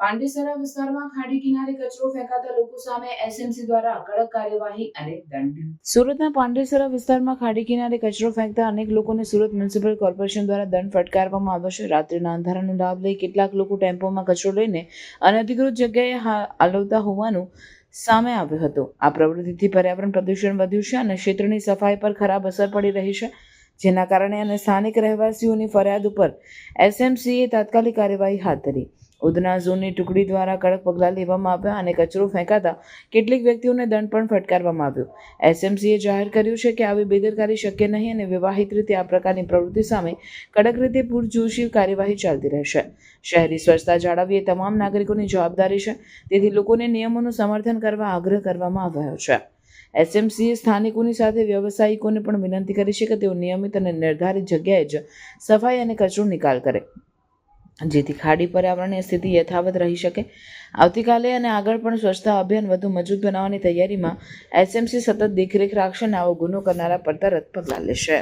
પાંડેસરા વિસ્તારમાં ખાડી કિનારે કચરો ફેંકાતા લોકો સામે એસએમસી દ્વારા કડક કાર્યવાહી અને દંડ. સુરતના પાંડેસરા વિસ્તારમાં ખાડી કિનારે કચરો ફેંકતા અનેક લોકોને સુરત મ્યુનિસિપલ કોર્પોરેશન દ્વારા દંડ ફટકારવામાં આવ્યો છે. રાત્રિના અંધારાનો લાભ લઈ કેટલાક લોકો ટેમ્પોમાં કચરો લઈને અનધિકૃત જગ્યાએ હલાવતા હોવાનું સામે આવ્યું હતું. આ પ્રવૃત્તિથી પર્યાવરણ પ્રદૂષણ વધ્યું છે અને ક્ષેત્રની સફાઈ પર ખરાબ અસર પડી રહી છે, જેના કારણે અને સ્થાનિક રહેવાસીઓની ફરિયાદ ઉપર એસએમસીએ તાત્કાલિક કાર્યવાહી હાથ ધરી. ઉધના ઝોનની ટુકડી દ્વારા કડક પગલાં લેવામાં આવ્યા અને કચરો ફેંકાતા કેટલીક વ્યક્તિઓને દંડ પણ ફટકારવામાં આવ્યો. એસએમસીએ જાહેર કર્યું છે કે આવી બેદરકારી શક્ય નહીં અને વિવાહિત રીતે આ પ્રકારની પ્રવૃત્તિ સામે કડક રીતે પૂરજોશી કાર્યવાહી ચાલતી રહેશે. શહેરી સ્વચ્છતા જાળવવી એ તમામ નાગરિકોની જવાબદારી છે, તેથી લોકોને નિયમોનું સમર્થન કરવા આગ્રહ કરવામાં આવ્યો છે. એસએમસીએ સ્થાનિકોની સાથે વ્યવસાયિકોને પણ વિનંતી કરી છે કે તેઓ નિયમિત અને નિર્ધારિત જગ્યાએ જ સફાઈ અને કચરો નિકાલ કરે, જેથી ખાડી પર્યાવરણીય સ્થિતિ યથાવત રહી શકે. આવતીકાલે અને આગળ પણ સ્વચ્છતા અભિયાન વધુ મજબૂત બનાવવાની તૈયારીમાં એસએમસી સતત દેખરેખ રાખશે અને આવો ગુનો કરનારા પર તરત પગલાં લેશે.